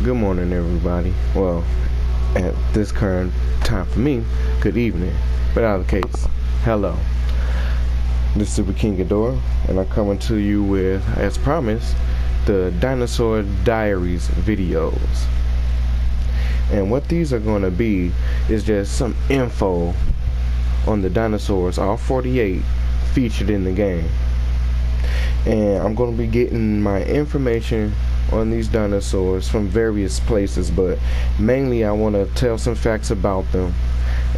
Good morning, everybody. Well, at this current time for me, good evening. But out of the case, hello. This is Super King Ghidorah, and I'm coming to you with, as promised, the Dinosaur Diaries videos. And what these are going to be is just some info on the dinosaurs, all 48 featured in the game. And I'm going to be getting my information on these dinosaurs from various places, but mainly I want to tell some facts about them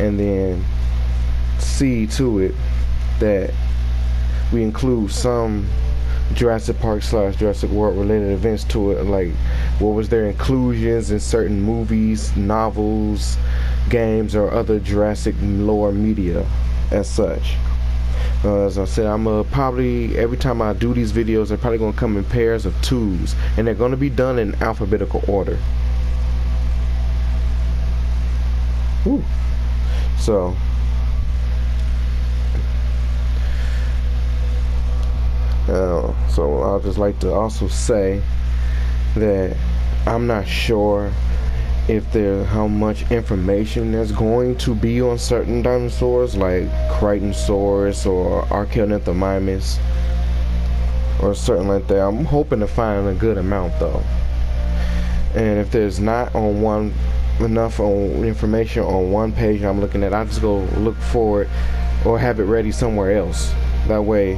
and then see to it that we include some Jurassic Park / Jurassic World related events to it, like what was their inclusions in certain movies, novels, games, or other Jurassic lore media as such. As I said, I'm probably, every time I do these videos, they're probably going to come in pairs of 2s, and they're going to be done in alphabetical order. Whew. So I'll just like to also say that I'm not sure if there's how much information there's going to be on certain dinosaurs like Crichtonsaurus or Archaeonanthomimus or something like that. I'm hoping to find a good amount though. And if there's not enough information on one page I'm looking at, I'll just go look for it or have it ready somewhere else. That way,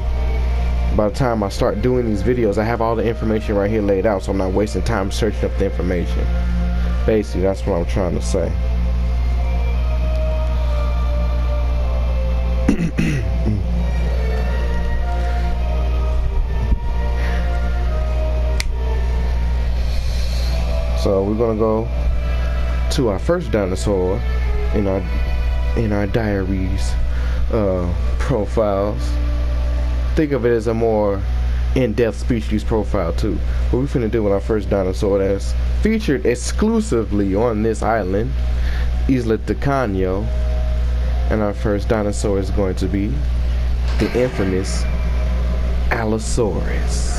by the time I start doing these videos, I have all the information right here laid out, so I'm not wasting time searching up the information. Basically, that's what I'm trying to say. So we're gonna go to our first dinosaur in our diaries profiles. Think of it as a more in-depth species profile too. What we're finna do with our first dinosaur that's featured exclusively on this island, Isla de Cano, and our first dinosaur is going to be the infamous Allosaurus.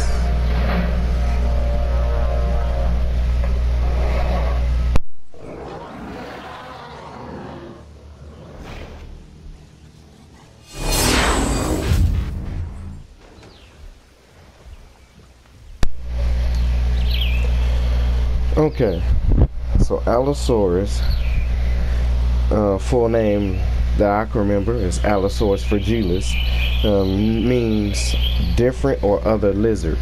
Okay, so Allosaurus, full name that I can remember is Allosaurus fragilis, means different or other lizard.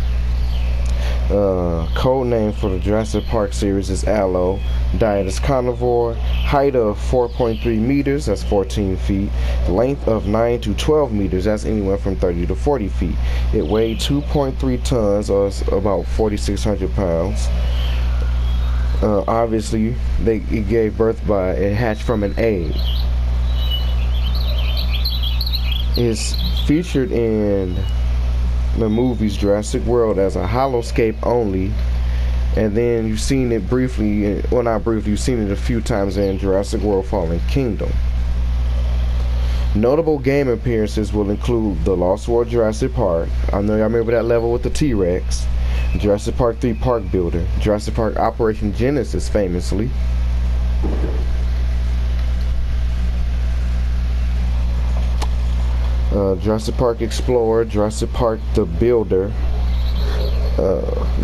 Code name for the Jurassic Park series is Allo. Diet is carnivore. Height of 4.3 meters, that's 14 feet. Length of 9 to 12 meters, that's anywhere from 30 to 40 feet. It weighed 2.3 tons, or about 4,600 pounds. Obviously, it gave birth by, it hatched from an egg. It's featured in the movies Jurassic World as a holoscape only, and then you've seen it briefly, well not briefly, you've seen it a few times in Jurassic World Fallen Kingdom. Notable game appearances will include the Lost World Jurassic Park, I know y'all remember that level with the T-Rex, Jurassic Park 3 Park Builder, Jurassic Park Operation Genesis famously, Jurassic Park Explorer, Jurassic Park The Builder,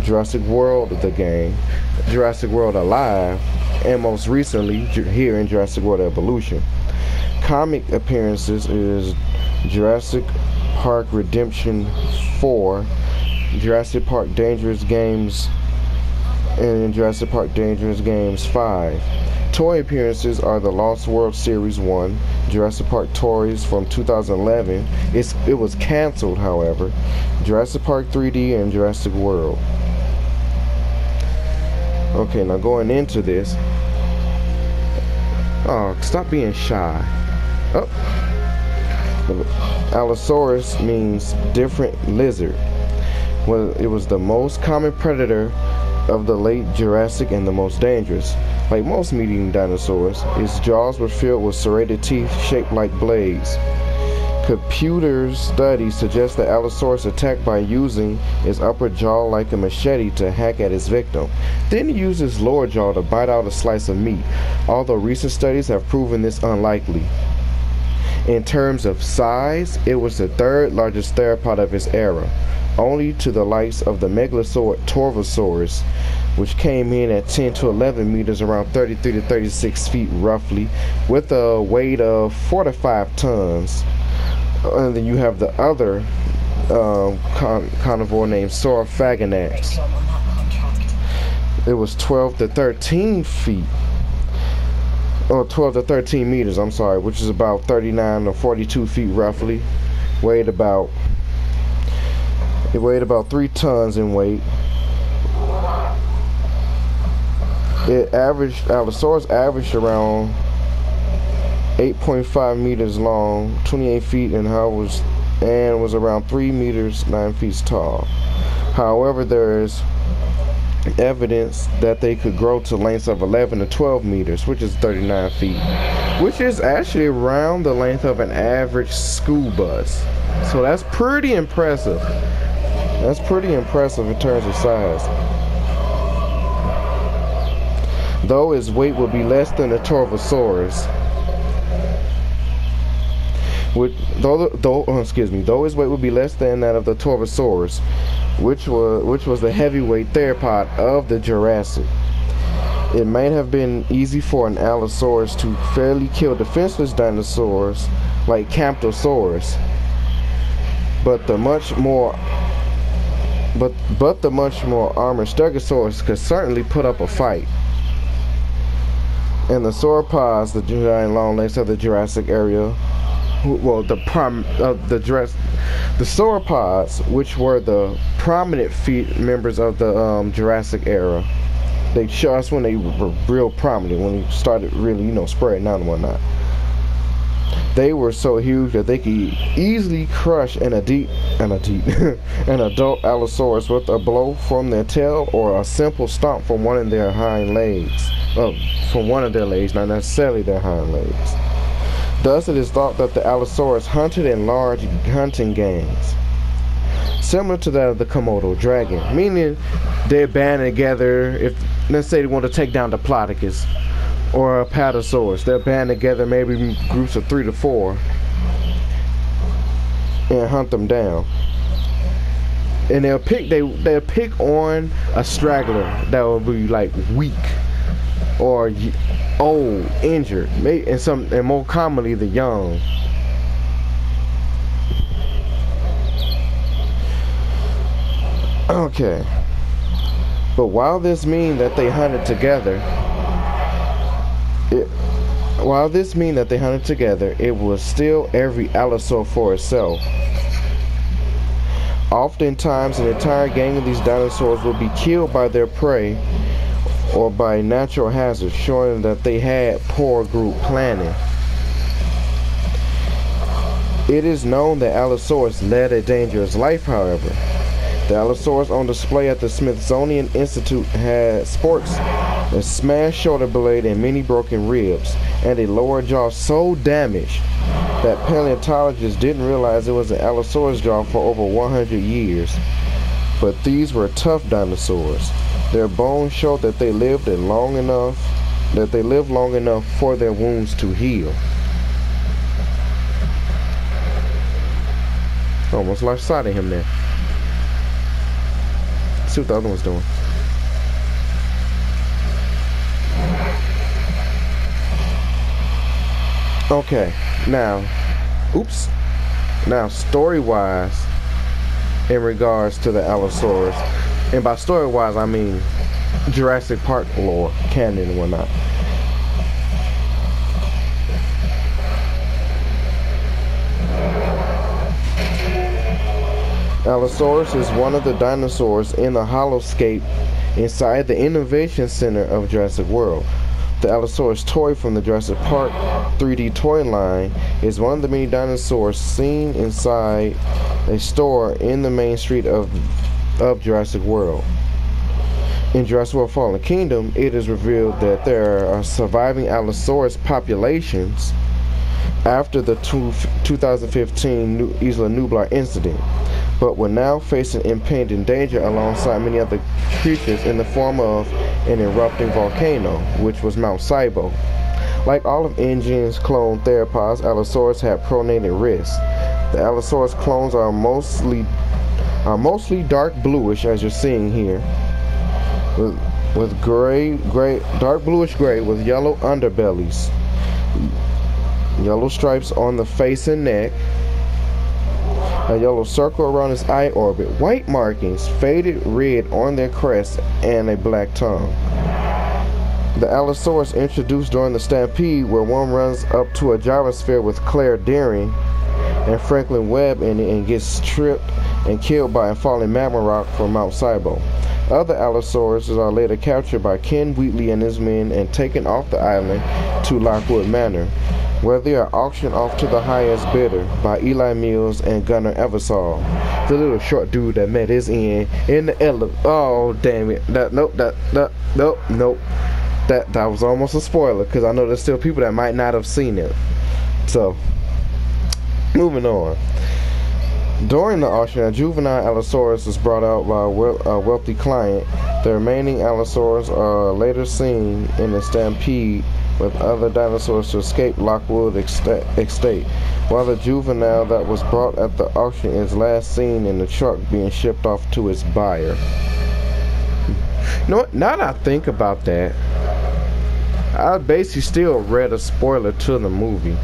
Jurassic World the game, Jurassic World Alive, and most recently here in Jurassic World Evolution. Comic appearances is Jurassic Park Redemption 4, Jurassic Park Dangerous Games, and Jurassic Park Dangerous Games 5. Toy appearances are the Lost World Series 1, Jurassic Park Toys from 2011. It was canceled, however. Jurassic Park 3D and Jurassic World. Okay, now going into this. Oh, stop being shy. Oh. Allosaurus means different lizard. Well, it was the most common predator of the late Jurassic and the most dangerous. Like most meat-eating dinosaurs, its jaws were filled with serrated teeth shaped like blades. Computer studies suggest that Allosaurus attacked by using its upper jaw like a machete to hack at its victim. Then he used his lower jaw to bite out a slice of meat, although recent studies have proven this unlikely. In terms of size, it was the third largest theropod of its era, only to the likes of the megalosaur Torvosaurus, which came in at 10 to 11 meters, around 33 to 36 feet roughly, with a weight of 4 to 5 tons. And then you have the other carnivore named Saurophaganax. It was 12 to 13 feet, or 12 to 13 meters, I'm sorry, which is about 39 or 42 feet roughly. It weighed about 3 tons in weight. Allosaurus averaged around 8.5 meters long, 28 feet in height, was around 3 meters 9 feet tall. However, there is evidence that they could grow to lengths of 11 to 12 meters, which is 39 feet, which is actually around the length of an average school bus. So that's pretty impressive. That's pretty impressive in terms of size. Though his weight would be less than the Torvosaurus, though his weight would be less than that of the Torvosaurus, which was the heavyweight theropod of the Jurassic. It may have been easy for an Allosaurus to fairly kill defenseless dinosaurs like Camptosaurus, but the much more armored Stegosaurus could certainly put up a fight. And the sauropods, the giant long legs of the Jurassic area, the sauropods, which were the prominent members of the Jurassic era. They show us when they were real prominent, when they started really, spreading out and whatnot. They were so huge that they could easily crush an adult Allosaurus with a blow from their tail or a simple stomp from one of their hind legs. From one of their legs, not necessarily their hind legs. Thus, it is thought that the Allosaurus hunted in large hunting gangs, similar to that of the Komodo dragon, meaning they're banded together. If, let's say, they want to take down the Diplodocus or a Apatosaurus, they're banded together, maybe groups of 3 to 4, and hunt them down. And they'll pick on a straggler that will be like weak or old, injured, and more commonly the young. Okay, but while this means that they hunted together, it was still every Allosaur for itself. Oftentimes, an entire gang of these dinosaurs would be killed by their prey or by natural hazards, showing that they had poor group planning. It is known that Allosaurus led a dangerous life, however. The Allosaurus on display at the Smithsonian Institute sports a smashed shoulder blade and many broken ribs, and a lower jaw so damaged that paleontologists didn't realize it was an Allosaurus jaw for over 100 years. But these were tough dinosaurs. Their bones showed that they lived long enough for their wounds to heal. Almost lost sight of him there. Let's see what the other one's doing. Okay, now story-wise, in regards to the Allosaurus, and by story-wise I mean Jurassic Park lore, canon and whatnot. Allosaurus is one of the dinosaurs in the holoscape inside the Innovation Center of Jurassic World. The Allosaurus toy from the Jurassic Park 3D toy line is one of the many dinosaurs seen inside a store in the main street of Jurassic World. In Jurassic World Fallen Kingdom, it is revealed that there are surviving Allosaurus populations after the 2015 Isla Nublar incident, but were now facing impending danger alongside many other creatures in the form of an erupting volcano, which was Mount Saibo. Like all of Engine's clone theropods, Allosaurus had pronated wrists. The Allosaurus clones are mostly dark bluish, as you're seeing here, with dark bluish gray with yellow underbellies, yellow stripes on the face and neck, a yellow circle around its eye orbit, white markings, faded red on their crest, and a black tongue. The Allosaurus introduced during the Stampede, where one runs up to a gyrosphere with Claire Deering and Franklin Webb in it and gets tripped and killed by a falling magma rock from Mount Saibo. Other Allosauruses are later captured by Ken Wheatley and his men and taken off the island to Lockwood Manor, where they are auctioned off to the highest bidder by Eli Mills and Gunnar Eversole, the little short dude that met his end in the elevator. Oh, damn it. Nope. That was almost a spoiler, because I know there's still people that might not have seen it. So, moving on. During the auction, a juvenile Allosaurus is brought out by a wealthy client. The remaining Allosaurus are later seen in a stampede with other dinosaurs to escape Lockwood Estate, while the juvenile that was brought at the auction is last seen in the truck being shipped off to its buyer. You know what? Now that I think about that, I basically still read a spoiler to the movie.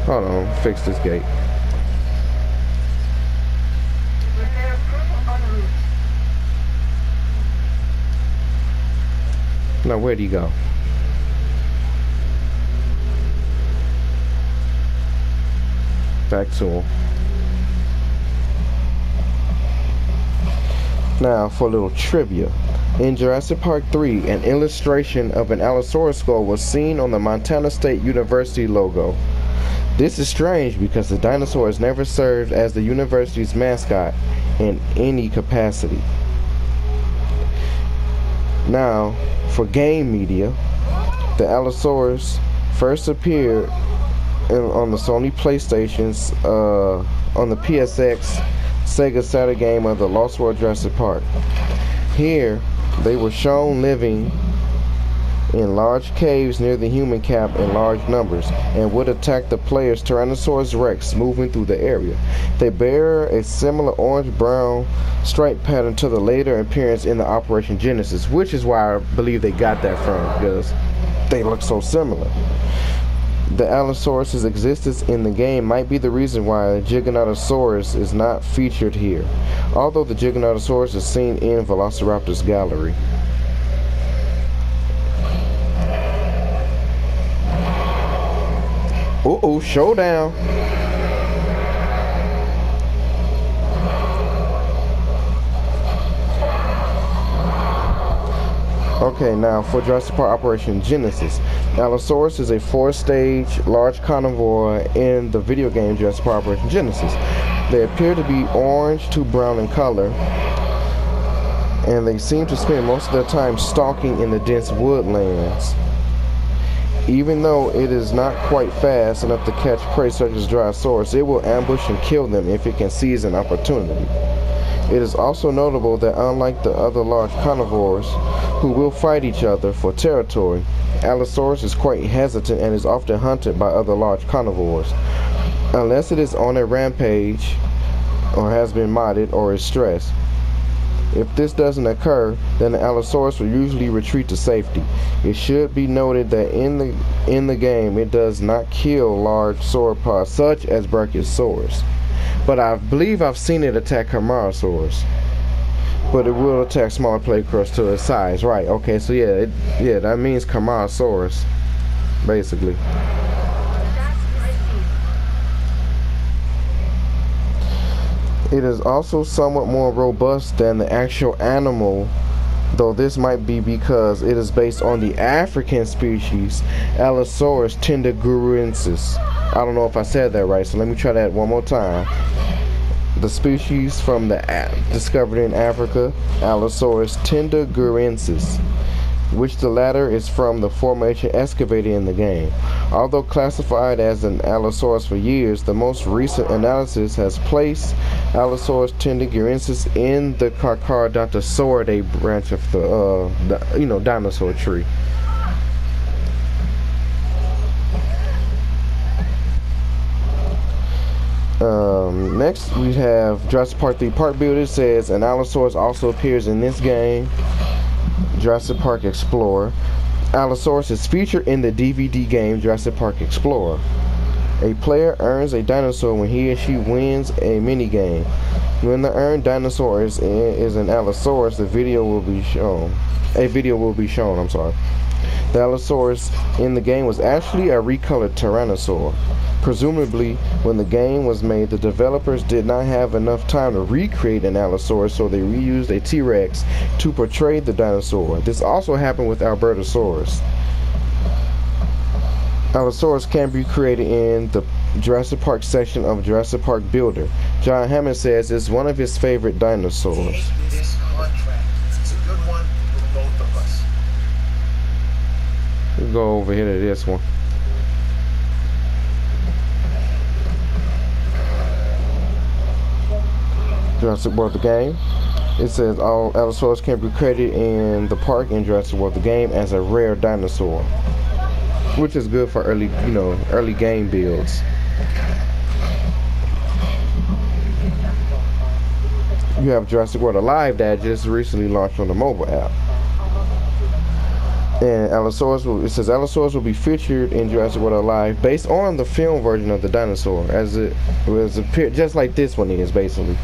Hold on, fix this gate. Now where'd he go? Back to him. Now for a little trivia. In Jurassic Park 3, an illustration of an Allosaurus skull was seen on the Montana State University logo. This is strange because the dinosaur has never served as the university's mascot in any capacity. Now, for game media, the Allosaurus first appeared on the Sony PlayStation's, on the PSX Sega Saturn game of the Lost World Jurassic Park. Here, they were shown living in large caves near the human camp in large numbers and would attack the player's Tyrannosaurus Rex moving through the area. They bear a similar orange-brown stripe pattern to the later appearance in the Operation Genesis, which is why I believe they got that from, because they look so similar. The Allosaurus' existence in the game might be the reason why Giganotosaurus is not featured here, although the Giganotosaurus is seen in Velociraptor's gallery. Uh-oh, showdown. Okay, now for Jurassic Park Operation Genesis. Allosaurus is a 4-stage large carnivore in the video game Jurassic Park Operation Genesis. They appear to be orange to brown in color, and they seem to spend most of their time stalking in the dense woodlands. Even though it is not quite fast enough to catch prey such as Dryosaurus, it will ambush and kill them if it can seize an opportunity. It is also notable that unlike the other large carnivores, who will fight each other for territory, Allosaurus is quite hesitant and is often hunted by other large carnivores, unless it is on a rampage or has been modded or is stressed. If this doesn't occur, then the Allosaurus will usually retreat to safety. It should be noted that in the game, it does not kill large sauropods such as Brachiosaurus, but I believe I've seen it attack Camarasaurus. But it will attack smaller prey crust to its size, right? Okay, so yeah, that means Camarasaurus, basically. It is also somewhat more robust than the actual animal, though this might be because it is based on the African species Allosaurus tendegurensis. I don't know if I said that right, so let me try that one more time. The species from the discovered in Africa, Allosaurus tendegurensis, which the latter is from the formation excavated in the game. Although classified as an Allosaurus for years, the most recent analysis has placed Allosaurus tendegurensis in the Carcharodontosauridae branch of the dinosaur tree. Next we have Jurassic Park 3 Park Builder. Says an Allosaurus also appears in this game, Jurassic Park Explorer. Allosaurus is featured in the DVD game Jurassic Park Explorer. A player earns a dinosaur when he or she wins a minigame. When the earned dinosaur is an Allosaurus, a video will be shown. The Allosaurus in the game was actually a recolored Tyrannosaur. Presumably, when the game was made, the developers did not have enough time to recreate an Allosaurus, so they reused a T-Rex to portray the dinosaur. This also happened with Albertosaurus. Allosaurus can be created in the Jurassic Park section of Jurassic Park Builder. John Hammond says it's one of his favorite dinosaurs. This contract, it's a good one for both of us. We'll go over here to this one. Jurassic World the game. It says all Allosaurus can be created in the park in Jurassic World the game as a rare dinosaur, which is good for early game builds. You have Jurassic World Alive that just recently launched on the mobile app. And it says Allosaurus will be featured in Jurassic World Alive based on the film version of the dinosaur, as it was just like this one is basically.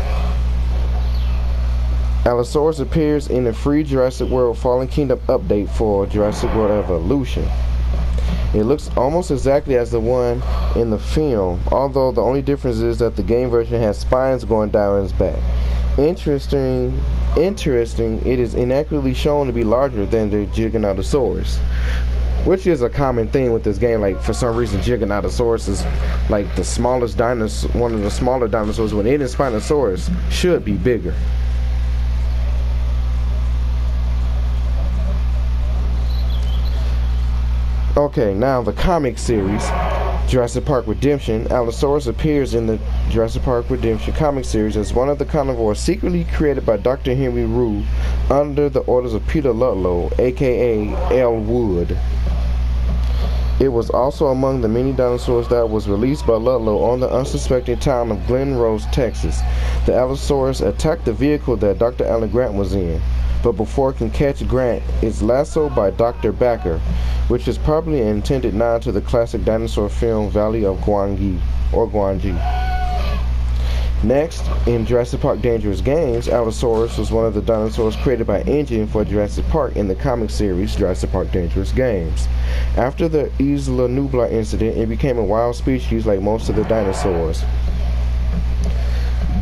Allosaurus appears in the free Jurassic World Fallen Kingdom update for Jurassic World Evolution. It looks almost exactly as the one in the film, although the only difference is that the game version has spines going down its back. Interesting, it is inaccurately shown to be larger than the Giganotosaurus, which is a common thing with this game. Like, for some reason, Giganotosaurus is like the smallest dinosaur, one of the smaller dinosaurs, when it is Spinosaurus should be bigger. Okay, now the comic series, Jurassic Park Redemption. Allosaurus appears in the Jurassic Park Redemption comic series as one of the carnivores secretly created by Dr. Henry Rue under the orders of Peter Ludlow, aka L. Wood. It was also among the many dinosaurs that was released by Ludlow on the unsuspecting town of Glen Rose, Texas. The Allosaurus attacked the vehicle that Dr. Alan Grant was in, but before it can catch Grant, it's lassoed by Dr. Backer, which is probably an intended nod to the classic dinosaur film Valley of Gwangi, or Gwangi. Next, in Jurassic Park Dangerous Games, Allosaurus was one of the dinosaurs created by Engine for Jurassic Park in the comic series Jurassic Park Dangerous Games. After the Isla Nublar incident, it became a wild species like most of the dinosaurs.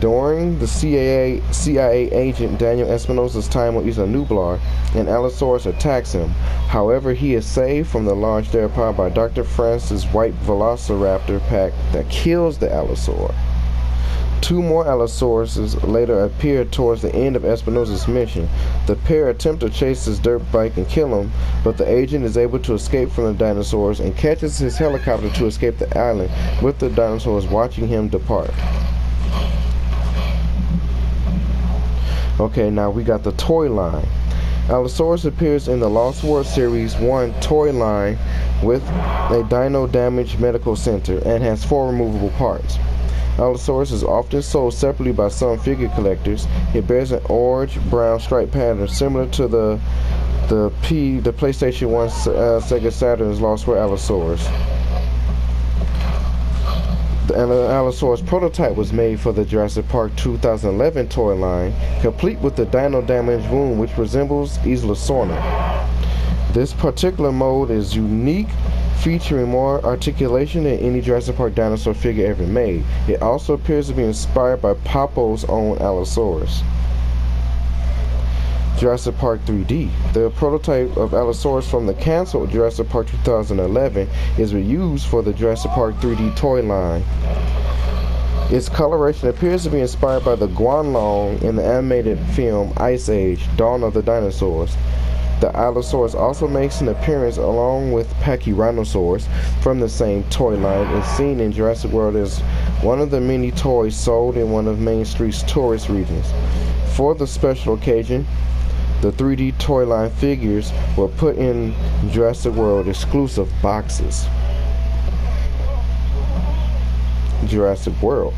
During the CIA agent Daniel Espinosa's time on Isla Nublar, an Allosaurus attacks him. However, he is saved from the large theropod by Dr. Francis' white velociraptor pack that kills the Allosaur. Two more Allosauruses later appear towards the end of Espinosa's mission. The pair attempt to chase his dirt bike and kill him, but the agent is able to escape from the dinosaurs and catches his helicopter to escape the island, with the dinosaurs watching him depart. Okay, now we got the toy line. Allosaurus appears in the Lost World Series 1 toy line with a Dino Damage Medical Center and has 4 removable parts. Allosaurus is often sold separately by some figure collectors. It bears an orange-brown stripe pattern similar to the PlayStation 1 Sega Saturn's Lost World Allosaurus. The Allosaurus prototype was made for the Jurassic Park 2011 toy line, complete with the Dino Damage wound, which resembles Isla Sorna. This particular mode is unique, featuring more articulation than any Jurassic Park dinosaur figure ever made. It also appears to be inspired by Papo's own Allosaurus. Jurassic Park 3D. The prototype of Allosaurus from the cancelled Jurassic Park 2011 is reused for the Jurassic Park 3D toy line. Its coloration appears to be inspired by the Guanlong in the animated film Ice Age: Dawn of the Dinosaurs. The Allosaurus also makes an appearance along with Pachyrhinosaurus from the same toy line and seen in Jurassic World as one of the many toys sold in one of Main Street's tourist regions. For the special occasion, the 3D toy line figures were put in Jurassic World exclusive boxes. Jurassic World.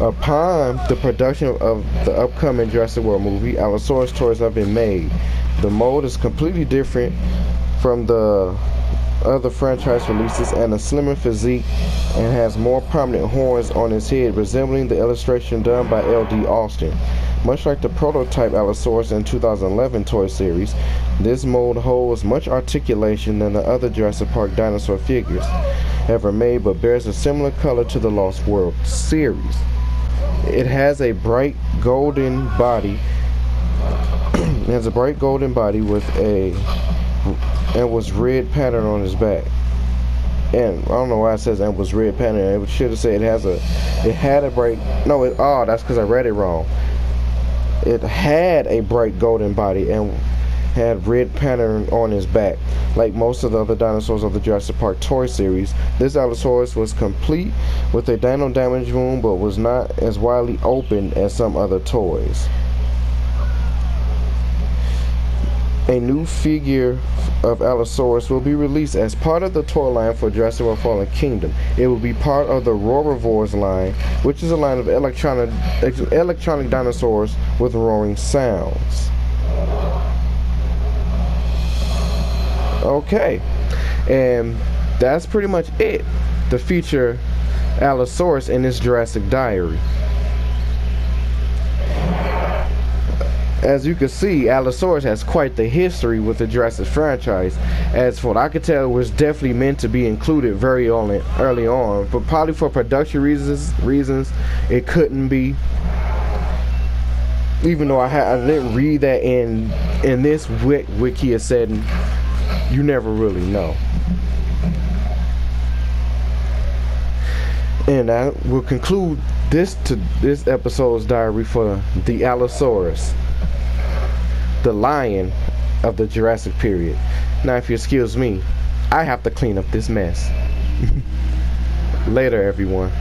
Upon the production of the upcoming Jurassic World movie, Allosaurus toys have been made. The mold is completely different from the other franchise releases and a slimmer physique and has more prominent horns on its head, resembling the illustration done by L.D. Austin. Much like the prototype Allosaurus in 2011 toy series, this mold holds much articulation than the other Jurassic Park dinosaur figures ever made, but bears a similar color to the Lost World series. It has a bright golden body. It has a bright golden body with was red pattern on its back. And I don't know why it says and was red pattern. It should have said that's because I read it wrong. It had a bright golden body and had red pattern on his back. Like most of the other dinosaurs of the Jurassic Park toy series, this Allosaurus was complete with a dino damage wound but was not as widely open as some other toys. A new figure of Allosaurus will be released as part of the toy line for Jurassic World Fallen Kingdom. It will be part of the Roarivores line, which is a line of electronic dinosaurs with roaring sounds. Okay, and that's pretty much it to feature Allosaurus in this Jurassic Diary. As you can see, Allosaurus has quite the history with the Jurassic franchise. As for what I could tell, it was definitely meant to be included very early on, but probably for production reasons, it couldn't be. Even though I didn't read that in this wiki, it said you never really know. And I will conclude this episode's diary for the Allosaurus, the lion of the Jurassic period. Now, if you excuse me, I have to clean up this mess. Later, everyone.